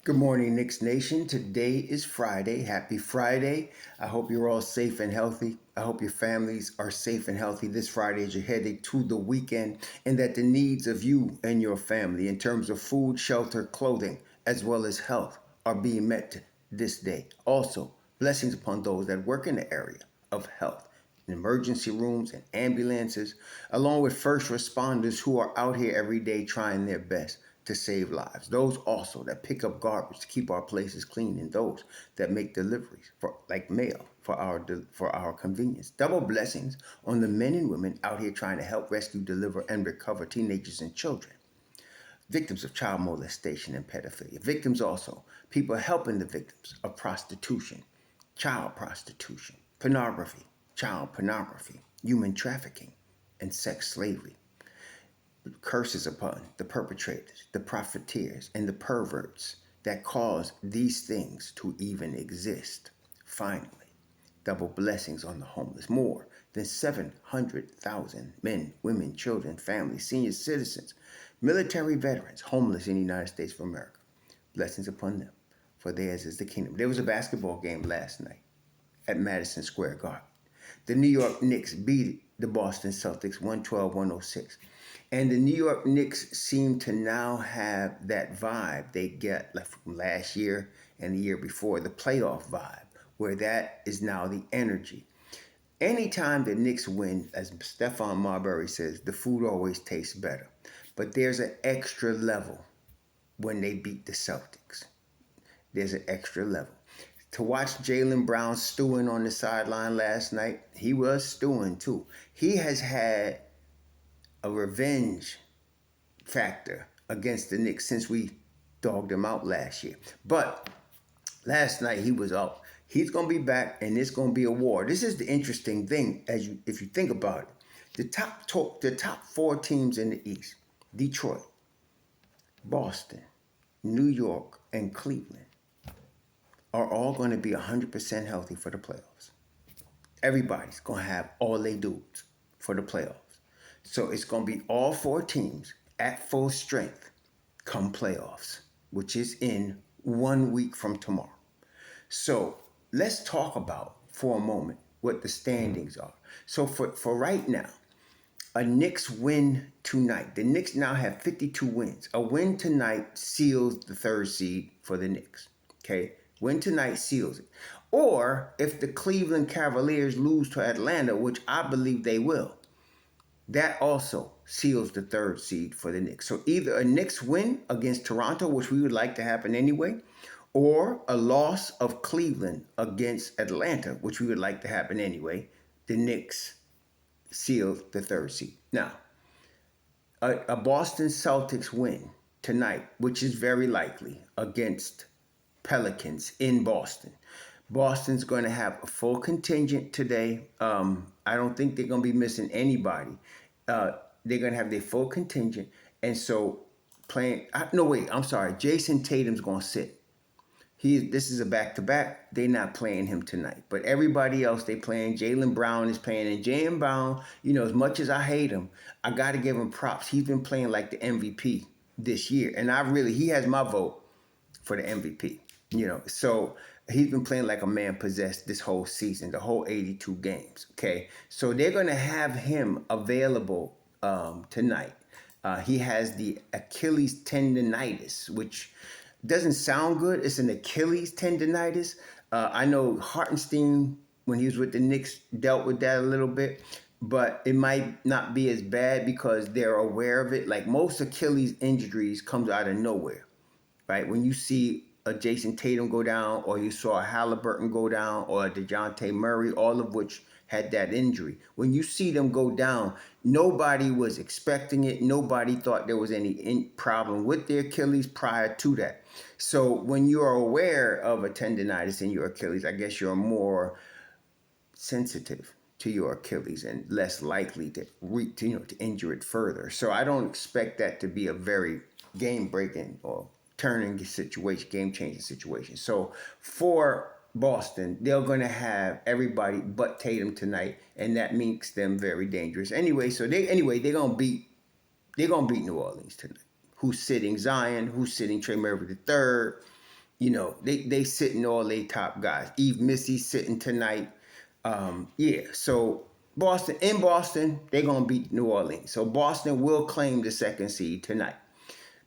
Good morning, Knicks Nation. Today is Friday. Happy Friday. I hope you're all safe and healthy. I hope your families are safe and healthy this Friday as you're heading to the weekend, and that the needs of you and your family in terms of food, shelter, clothing, as well as health are being met this day. Also, blessings upon those that work in the area of health, in emergency rooms and ambulances, along with first responders who are out here every day trying their best to save lives. Those also that pick up garbage to keep our places clean, and those that make deliveries for like mail for our convenience. Double blessings on the men and women out here trying to help rescue, deliver, and recover teenagers and children, victims of child molestation and pedophilia. Victims also, people helping the victims of prostitution, child prostitution, pornography, child pornography, human trafficking, and sex slavery. Curses upon the perpetrators, the profiteers, and the perverts that cause these things to even exist. Finally, double blessings on the homeless. More than 700,000 men, women, children, families, senior citizens, military veterans, homeless in the United States of America. Blessings upon them, for theirs is the kingdom. There was a basketball game last night at Madison Square Garden. The New York Knicks beat the Boston Celtics 112-106. And the New York Knicks seem to now have that vibe they get like from last year and the year before, the playoff vibe, where that is now the energy. Anytime the Knicks win, as Stephon Marbury says, the food always tastes better. But there's an extra level when they beat the Celtics. There's an extra level. To watch Jaylen Brown stewing on the sideline last night, he was stewing too. He has had a revenge factor against the Knicks since we dogged him out last year. But last night he was up. He's going to be back, and it's going to be a war. This is the interesting thing, if you think about it. The top four teams in the East: Detroit, Boston, New York, and Cleveland, are all going to be 100% healthy for the playoffs. Everybody's going to have all they do for the playoffs. So it's going to be all four teams at full strength come playoffs, which is in 1 week from tomorrow. So let's talk about for a moment what the standings are. So for right now, a Knicks win tonight. The Knicks now have 52 wins. A win tonight seals the third seed for the Knicks. Okay? Win tonight seals it. Or if the Cleveland Cavaliers lose to Atlanta, which I believe they will, that also seals the third seed for the Knicks. So either a Knicks win against Toronto, which we would like to happen anyway, or a loss of Cleveland against Atlanta, which we would like to happen anyway, the Knicks seal the third seed. Now, a Boston Celtics win tonight, which is very likely, against Pelicans in Boston. Boston's going to have a full contingent today. I don't think they're going to be missing anybody. They're going to have their full contingent. And so Jason Tatum's going to sit. This is a back-to-back. They're not playing him tonight. But everybody else they playing. Jaylen Brown is playing. And Jaylen Brown, as much as I hate him, I got to give him props. He's been playing like the MVP this year. And he has my vote for the MVP. So he's been playing like a man possessed this whole season, the whole 82 games. Okay, so they're going to have him available tonight. He has the Achilles tendonitis, which doesn't sound good. It's an Achilles tendonitis. I know Hartenstein, when he was with the Knicks, dealt with that a little bit, but it might not be as bad because they're aware of it. Like most Achilles injuries comes out of nowhere, right? When you see a Jason Tatum go down, or you saw a Halliburton go down, or a DeJounte Murray, all of which had that injury. When you see them go down, nobody was expecting it. Nobody thought there was any problem with their Achilles prior to that. So when you're aware of a tendonitis in your Achilles, I guess you're more sensitive to your Achilles and less likely to injure it further. So I don't expect that to be a very game-breaking or turning situation, game-changing situation. So for Boston, they're going to have everybody but Tatum tonight, and that makes them very dangerous. Anyway, they're going to beat New Orleans tonight. Who's sitting Zion? Who's sitting Trey Murphy III? they sitting all their top guys. Eve Missy sitting tonight. Yeah, so Boston, they're gonna beat New Orleans. So Boston will claim the second seed tonight.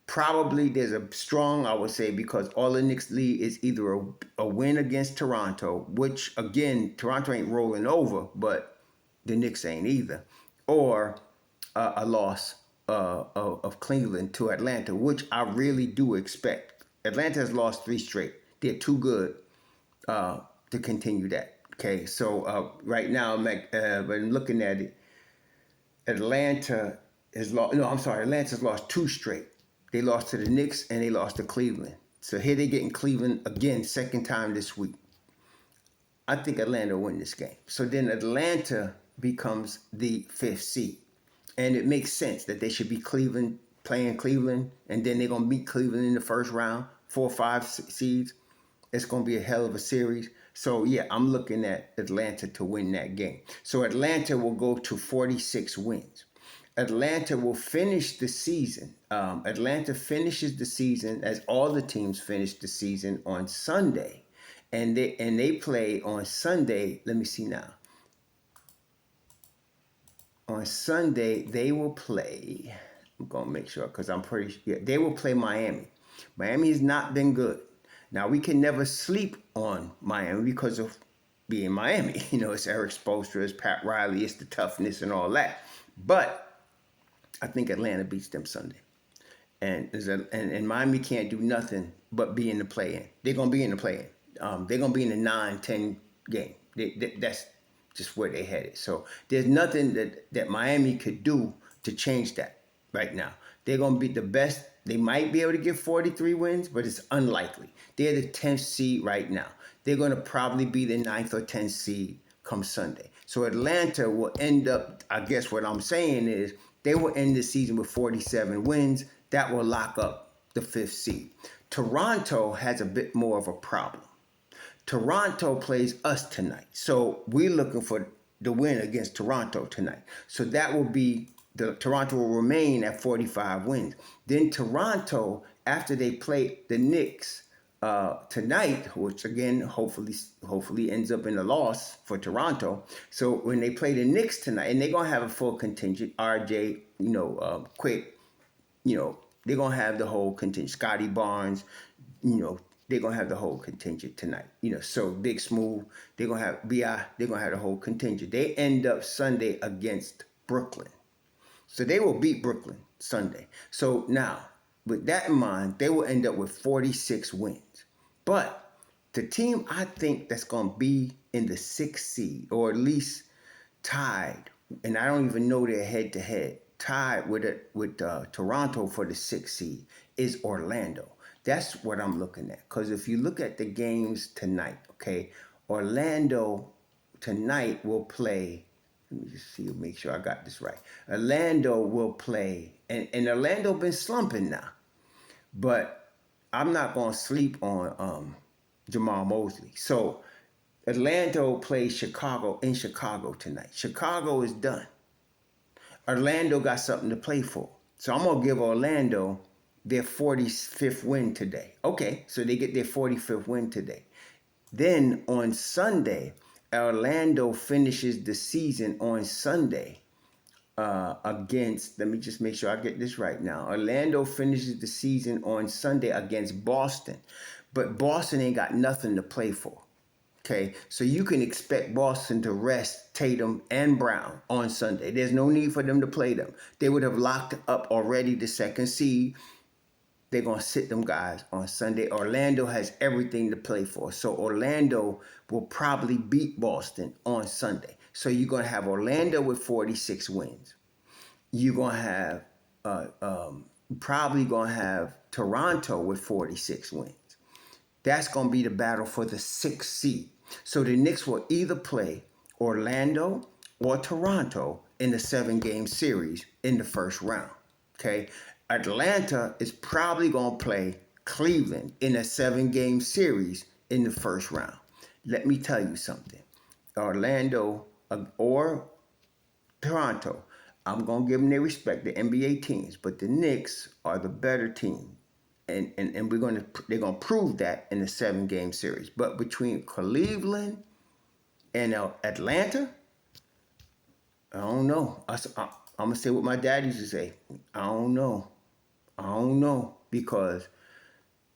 Probably there's a strong, I would say, because all the Knicks lead is either a win against Toronto, which again, Toronto ain't rolling over, but the Knicks ain't either, or a loss of Cleveland to Atlanta, which I really do expect. Atlanta has lost 3 straight. They're too good to continue that. Okay, so right now, when I'm looking at it, Atlanta has lost. No, I'm sorry. Atlanta's lost 2 straight. They lost to the Knicks and they lost to Cleveland. So here they getting Cleveland again, second time this week. I think Atlanta will win this game. So then Atlanta becomes the 5th seed. And it makes sense that they should be playing Cleveland, and then they're going to beat Cleveland in the first round, 4 or 5 seeds. It's going to be a hell of a series. So, yeah, I'm looking at Atlanta to win that game. So Atlanta will go to 46 wins. Atlanta will finish the season. Atlanta finishes the season as all the teams finish the season on Sunday. And they play on Sunday. Let me see now. On Sunday, they will play. I'm going to make sure because I'm pretty sure. Yeah, they will play Miami. Miami has not been good. Now, we can never sleep on Miami because of being Miami. It's Eric Spoelstra, it's Pat Riley, it's the toughness and all that. But I think Atlanta beats them Sunday. And Miami can't do nothing but be in the play-in. They're going to be in the play-in. They're going to be in the 9-10 game. That's just where they headed. So there's nothing that Miami could do to change that right now. They're going to be the best. They might be able to get 43 wins, but it's unlikely. They're the 10th seed right now. They're going to probably be the 9th or 10th seed come Sunday. So Atlanta will end up, I guess what I'm saying is, they will end the season with 47 wins. That will lock up the 5th seed. Toronto has a bit more of a problem. Toronto plays us tonight. So we're looking for the win against Toronto tonight. So that will be, Toronto will remain at 45 wins. Then Toronto, after they play the Knicks tonight, which again, hopefully ends up in a loss for Toronto. So when they play the Knicks tonight, and they're going to have a full contingent, RJ, Quick, they're going to have the whole contingent, Scotty Barnes, they're going to have the whole contingent tonight. So Big Smooth, they're going to have B.I., they're going to have the whole contingent. They end up Sunday against Brooklyn. So they will beat Brooklyn Sunday. So now, with that in mind, they will end up with 46 wins. But the team I think that's going to be in the 6th seed, or at least tied, and I don't even know their head-to-head, tied with Toronto for the 6th seed, is Orlando. That's what I'm looking at. Because if you look at the games tonight, okay, Orlando tonight will play. Let me just see, make sure I got this right. Orlando will play, and Orlando been slumping now. But I'm not going to sleep on Jamal Mosley. So Orlando plays Chicago in Chicago tonight. Chicago is done. Orlando got something to play for. So I'm going to give Orlando their 45th win today. Okay, so they get their 45th win today. Then on Sunday, Orlando finishes the season on Sunday against, let me just make sure I get this right now. Orlando finishes the season on Sunday against Boston. But Boston ain't got nothing to play for. Okay, so you can expect Boston to rest Tatum and Brown on Sunday. There's no need for them to play them. They would have locked up already the 2nd seed. They're going to sit them guys on Sunday. Orlando has everything to play for. So Orlando will probably beat Boston on Sunday. So you're going to have Orlando with 46 wins. You're going to have, probably going to have Toronto with 46 wins. That's going to be the battle for the 6th seed. So the Knicks will either play Orlando or Toronto in the 7-game series in the first round. Okay, Atlanta is probably going to play Cleveland in a 7-game series in the first round. Let me tell you something. Orlando or Toronto, I'm going to give them their respect, the NBA teams, but the Knicks are the better team. and they're gonna prove that in the 7-game series. But between Cleveland and Atlanta, I don't know. I'm gonna say what my dad used to say. I don't know. I don't know because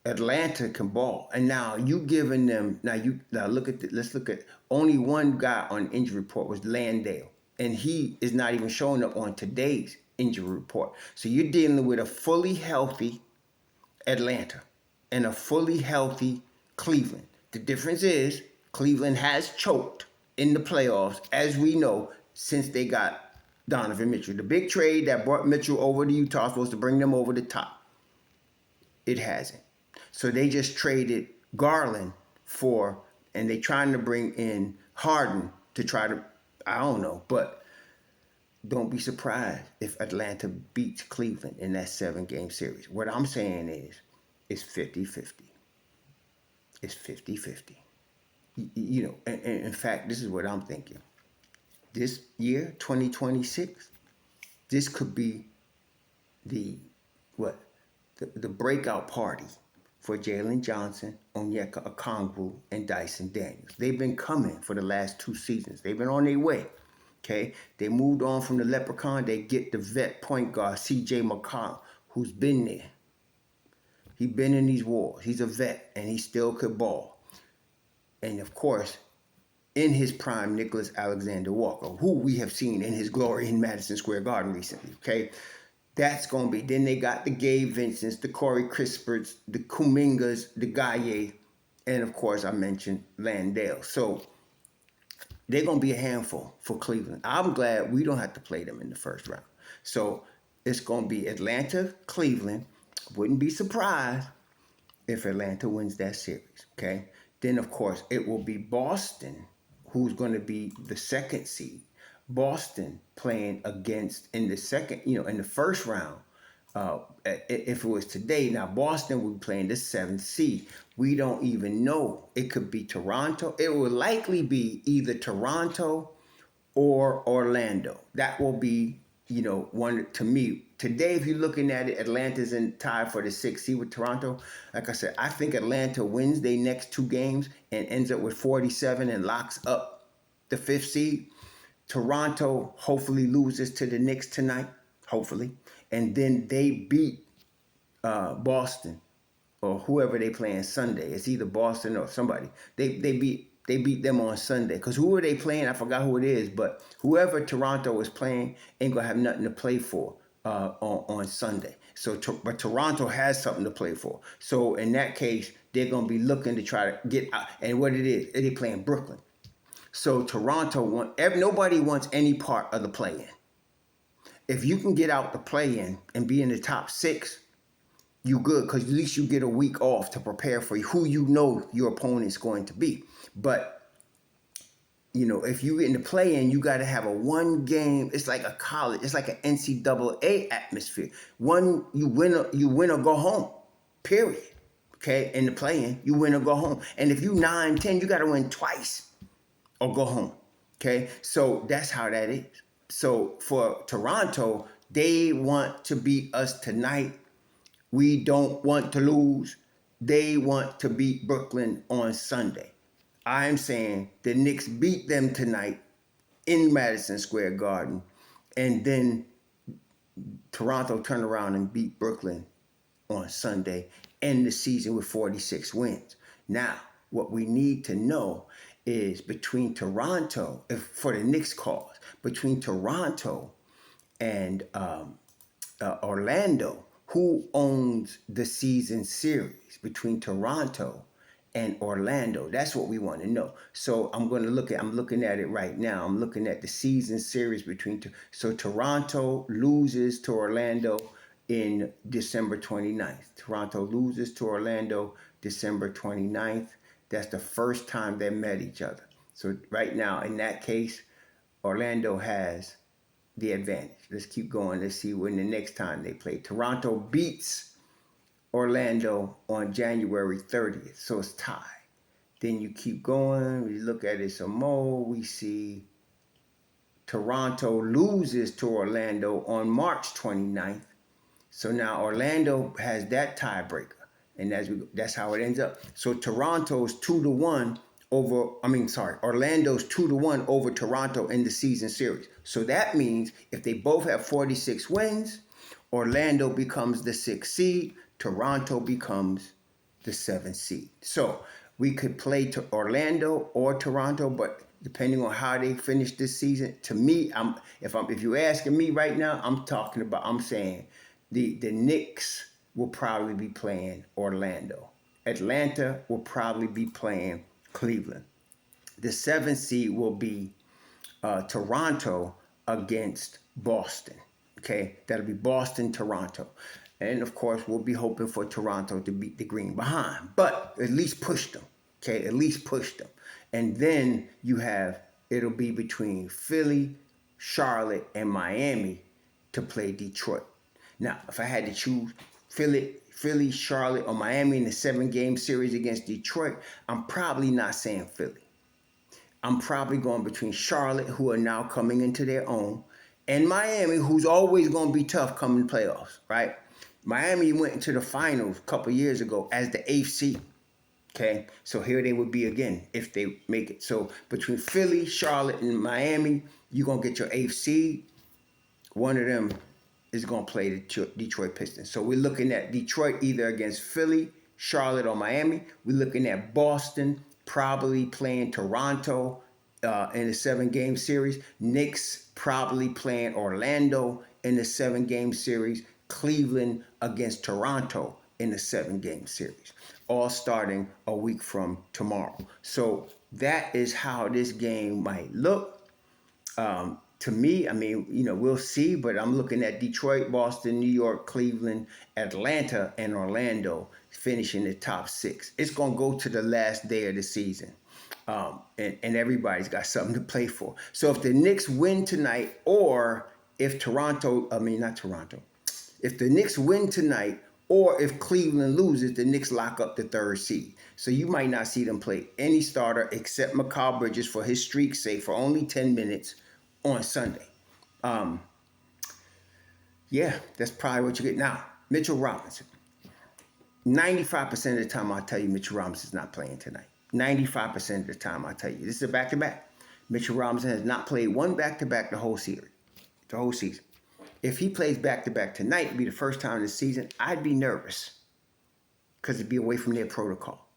Atlanta can ball, and now you giving them now look at let's look at only one guy on injury report was Landale, and he is not even showing up on today's injury report. So you're dealing with a fully healthy Atlanta and a fully healthy Cleveland. The difference is Cleveland has choked in the playoffs, as we know, since they got Donovan Mitchell. The big trade that brought Mitchell over to Utah, supposed to bring them over the top. It hasn't. So they just traded Garland and they trying to bring in Harden to try to, I don't know, but don't be surprised if Atlanta beats Cleveland in that 7-game series. What I'm saying is, it's 50-50. It's 50-50. And in fact, this is what I'm thinking. This year, 2026, this could be the what the breakout party for Jalen Johnson, Onyeka Okongwu, and Dyson Daniels. They've been coming for the last 2 seasons. They've been on their way. Okay, they moved on from the Leprechaun. They get the vet point guard C.J. McCollum, who's been there. He's been in these wars. He's a vet, and he still could ball. And of course, in his prime, Nicholas Alexander-Walker, who we have seen in his glory in Madison Square Garden recently. Okay, that's going to be. Then they got the Gabe Vincents, the Corey Crisperts, the Kumingas, the Gaye, and of course I mentioned Landale. So they're going to be a handful for Cleveland. I'm glad we don't have to play them in the first round. So it's going to be Atlanta, Cleveland. Wouldn't be surprised if Atlanta wins that series. Okay. Then of course it will be Boston, who's going to be the 2nd seed. Boston playing against in the first round. If it was today, now Boston would be playing the 7th seed. We don't even know. It could be Toronto. It will likely be either Toronto or Orlando. That will be, one to me. Today, if you're looking at it, Atlanta's in tie for the 6th seed with Toronto. Like I said, I think Atlanta wins their next 2 games and ends up with 47 and locks up the 5th seed. Toronto hopefully loses to the Knicks tonight, hopefully. And then they beat Boston or whoever they playing Sunday. It's either Boston or somebody. They beat them on Sunday. Because who are they playing? I forgot who it is. But whoever Toronto is playing ain't going to have nothing to play for on Sunday. But Toronto has something to play for. So in that case, they're going to be looking to try to get out. And what it is, they're playing Brooklyn. So Toronto nobody wants any part of the play-in. If you can get out the play-in and be in the top 6, you good, because at least you get a week off to prepare for who your opponent's going to be. But if you in the play-in, you got to have a 1 game. It's like a college. It's like an NCAA atmosphere. You win or go home. Period. Okay, in the play-in, you win or go home. And if you 9-10, you got to win twice or go home. Okay, so that's how that is. So for Toronto, they want to beat us tonight. We don't want to lose. They want to beat Brooklyn on Sunday. I'm saying the Knicks beat them tonight in Madison Square Garden, and then Toronto turn around and beat Brooklyn on Sunday, end the season with 46 wins. Now, what we need to know is between Toronto, for the Knicks cause, between Toronto and Orlando, who owns the season series between Toronto and Orlando? That's what we want to know. So I'm looking at it right now. I'm looking at the season series so Toronto loses to Orlando in December 29th. Toronto loses to Orlando December 29th. That's the first time they met each other. So right now, in that case, Orlando has the advantage. Let's keep going. Let's see when the next time they play. Toronto beats Orlando on January 30th. So it's tied. Then you keep going. We look at it some more. We see Toronto loses to Orlando on March 29th. So now Orlando has that tiebreaker. And that's how it ends up. So Toronto's 2-1 over. Orlando's 2-1 over Toronto in the season series. So that means if they both have 46 wins, Orlando becomes the 6th seed. Toronto becomes the 7th seed. So we could play to Orlando or Toronto, but depending on how they finish this season, to me, if you're asking me right now, I'm saying the Knicks will probably be playing Orlando. Atlanta will probably be playing Cleveland. The 7th seed will be Toronto against Boston. Okay, that'll be Boston, Toronto. And of course, we'll be hoping for Toronto to beat the Green behind, but at least push them. Okay, at least push them. And then it'll be between Philly, Charlotte, and Miami to play Detroit. Now, if I had to choose Philly, Charlotte, or Miami in the 7-game series against Detroit, I'm probably not saying Philly. I'm probably going between Charlotte, who are now coming into their own, and Miami, who's always going to be tough coming playoffs, right? Miami went into the finals a couple years ago as the 8th seed. Okay, so here they would be again if they make it. So between Philly, Charlotte, and Miami, you're going to get your 8th seed. One of them is going to play the Detroit Pistons. So we're looking at Detroit either against Philly, Charlotte, or Miami. We're looking at Boston probably playing Toronto in a 7-game series. Knicks probably playing Orlando in a 7-game series. Cleveland against Toronto in a 7-game series. All starting a week from tomorrow. So that is how this game might look. To me, we'll see, but I'm looking at Detroit, Boston, New York, Cleveland, Atlanta, and Orlando finishing the top 6. It's going to go to the last day of the season. And everybody's got something to play for. So if the Knicks win tonight, or if if the Knicks win tonight, or if Cleveland loses, the Knicks lock up the 3rd seed. So you might not see them play any starter except Mikal Bridges for his streak's sake for only 10 minutes on Sunday. That's probably what you get. Now, Mitchell Robinson. 95% of the time I'll tell you Mitchell Robinson's not playing tonight. 95% of the time I'll tell you. This is a back-to-back. Mitchell Robinson has not played one back-to-back the whole season. If he plays back-to-back tonight, it'd be the first time this season, I'd be nervous because it'd be away from their protocol.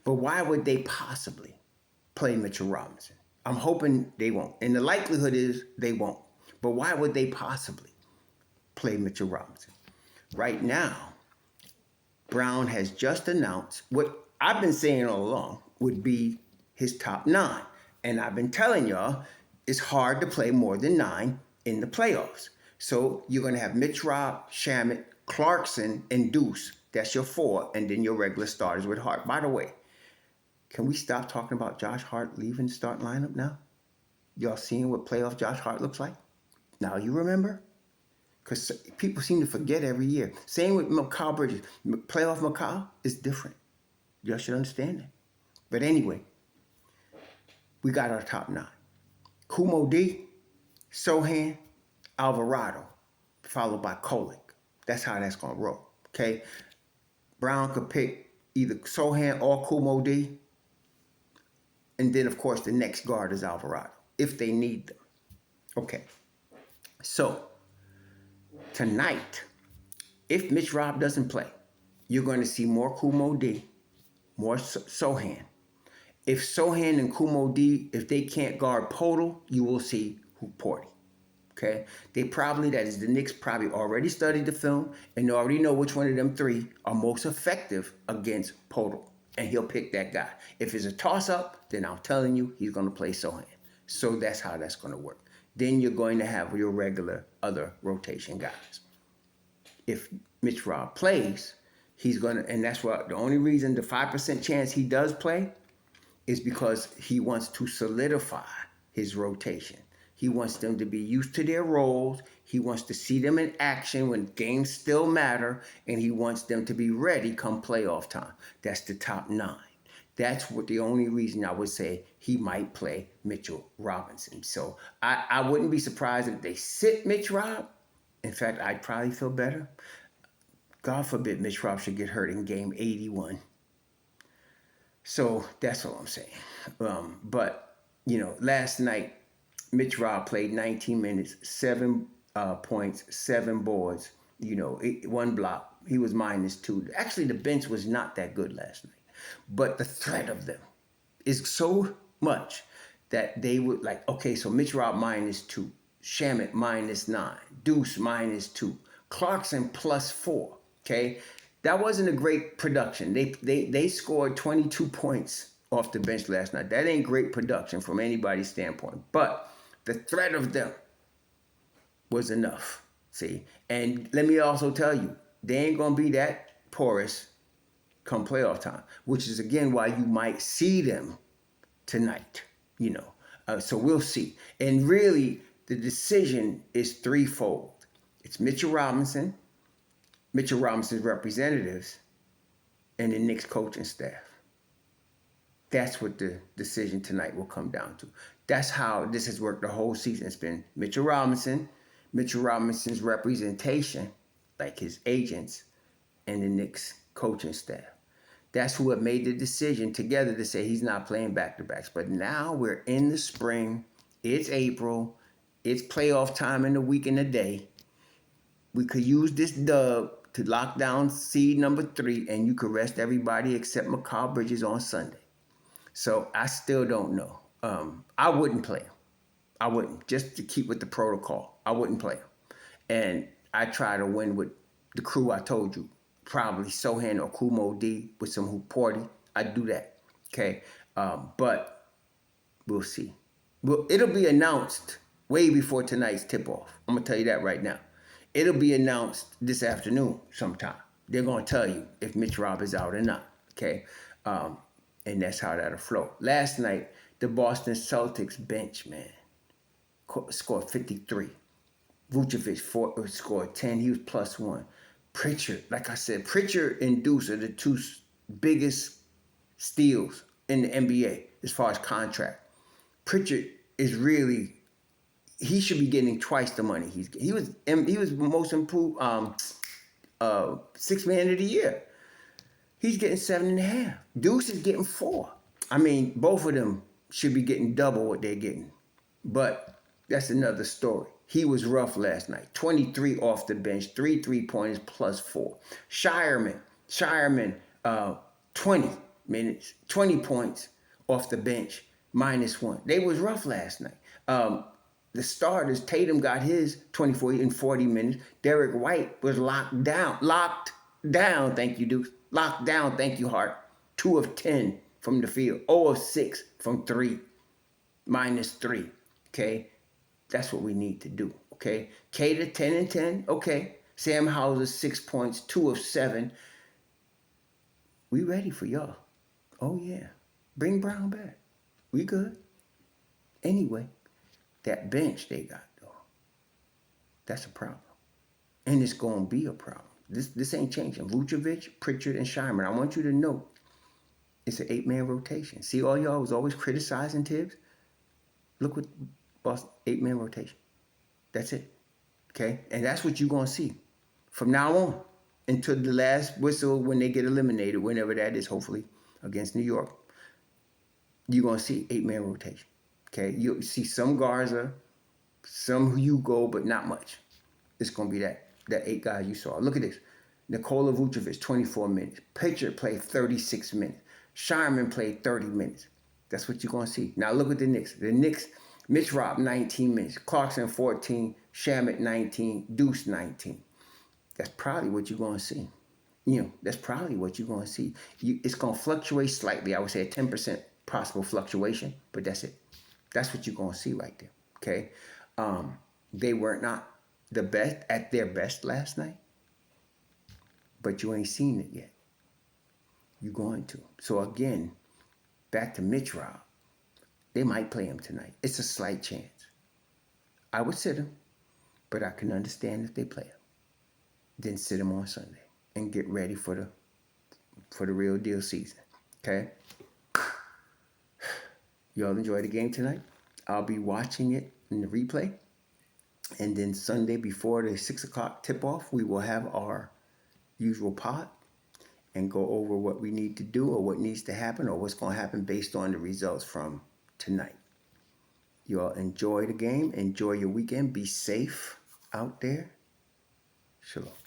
But why would they possibly play Mitchell Robinson? I'm hoping they won't. And the likelihood is they won't. But why would they possibly play Mitchell Robinson? Right now, Brown has just announced what I've been saying all along would be his top 9. And I've been telling y'all it's hard to play more than 9 in the playoffs. So you're going to have Mitch Rob, Shamet, Clarkson, and Deuce. That's your 4. And then your regular starters with Hart. By the way, can we stop talking about Josh Hart leaving the starting lineup now? Y'all seeing what playoff Josh Hart looks like? Now you remember? Because people seem to forget every year. Same with Mikal Bridges. Playoff Mikal is different. Y'all should understand that. But anyway, we got our top 9. Kumo D, Sohan, Alvarado, followed by Kolek. That's how that's going to roll. Okay? Brown could pick either Sohan or Kumo D. And then, of course, the next guard is Alvarado, if they need them. Okay. So, tonight, if Mitch Rob doesn't play, you're going to see more Kumo D, more Sohan. If Sohan and Kumo D, if they can't guard Podol, you will see Porty. Okay? The Knicks probably already studied the film and already know which one of them 3 are most effective against Podol. And he'll pick that guy. If it's a toss-up, then I'm telling you, he's going to play Sohan. So that's how that's going to work. Then you're going to have your regular other rotation guys. If Mitch Rob plays, he's going to, and that's what the only reason the 5% chance he does play is because he wants to solidify his rotation. He wants them to be used to their roles. He wants to see them in action when games still matter, and he wants them to be ready come playoff time. That's the top 9. That's what the only reason I would say he might play Mitchell Robinson. So I wouldn't be surprised if they sit Mitch Rob. In fact, I'd probably feel better God forbid Mitch Rob should get hurt in game 81. So that's all I'm saying. But, last night, Mitch Rob played 19 minutes, 7 points, 7 boards, 1 block. He was -2. Actually, the bench was not that good last night. But the threat of them is so much that they would like, okay, so Mitch Rob -2, Shamet -9, Deuce -2, Clarkson +4. Okay, that wasn't a great production. They scored 22 points off the bench last night. That ain't great production from anybody's standpoint. But the threat of them was enough. See, and let me also tell you, they ain't gonna be that porous come playoff time, which is again why you might see them tonight. So we'll see. And really, the decision is threefold. It's Mitchell Robinson's representatives, and the Knicks coaching staff. That's what the decision tonight will come down to. That's how this has worked the whole season. It's been Mitchell Robinson's representation, like his agents, and the Knicks coaching staff. That's who have made the decision together to say he's not playing back-to-backs. But now we're in the spring. It's April. It's playoff time in a week and a day. We could use this dub to lock down seed number 3, and you could rest everybody except Mikal Bridges on Sunday. So I still don't know. I wouldn't play him. I wouldn't, just to keep with the protocol. I wouldn't play him. And I try to win with the crew I told you. Probably Sohan or Kumo D with some Hooporty. I'd do that. Okay. But we'll see. Well, it'll be announced way before tonight's tip-off. I'm going to tell you that right now. It'll be announced this afternoon sometime. They're going to tell you if Mitch Rob is out or not. Okay. And that's how that'll flow. Last night, the Boston Celtics bench, man, scored 53. Vucevic scored 10. He was +1. Pritchard, like I said, Pritchard and Deuce are the 2 biggest steals in the NBA as far as contract. Pritchard is really, he should be getting twice the money he's getting. He was most improved 6th man of the year. He's getting 7.5. Deuce is getting 4. I mean, both of them should be getting double what they're getting. But that's another story. He was rough last night. 23 off the bench, 3 3-pointers +4. Shireman, 20 minutes, 20 points off the bench, -1. They was rough last night. The starters, Tatum got his 24 in 40 minutes. Derek White was locked down. Thank you, Duke. Locked down, thank you, Hart. 2 of 10 from the field. 0 of 6 from 3. -3. Okay? That's what we need to do. Okay? Cater 10 and 10. Okay. Sam Hauser 6 points, 2 of 7. We ready for y'all. Oh yeah. Bring Brown back. We good. Anyway, that bench they got though, that's a problem. And it's gonna be a problem. This ain't changing. Vucevic, Pritchard, and Shyman. I want you to know it's an 8-man rotation. See, all y'all was always criticizing Tibbs. Look what Boston 8-man rotation. That's it. Okay? And that's what you're gonna see from now on until the last whistle when they get eliminated, whenever that is, hopefully, against New York. You're gonna see 8-man rotation. Okay? You'll see some Garza, some Hugo, but not much. It's gonna be that 8 guys you saw. Look at this. Nikola Vucevic, 24 minutes. Pritchard played 36 minutes. Shyman played 30 minutes. That's what you're going to see. Now look at the Knicks. The Knicks, Mitch Rob, 19 minutes. Clarkson, 14. Shamet, 19. Deuce, 19. That's probably what you're going to see. That's probably what you're going to see. It's going to fluctuate slightly. I would say a 10% possible fluctuation, but that's it. That's what you're going to see right there. Okay? They were not the best at their best last night, but you ain't seen it yet. You're going to. So again, back to Mitch Rob. They might play him tonight. It's a slight chance. I would sit him, but I can understand if they play him. Then sit him on Sunday and get ready for the real deal season. Okay? Y'all enjoy the game tonight. I'll be watching it in the replay. And then Sunday before the 6 o'clock tip-off, we will have our usual pot and go over what we need to do or what needs to happen or what's going to happen based on the results from tonight. You all enjoy the game. Enjoy your weekend. Be safe out there. Shalom.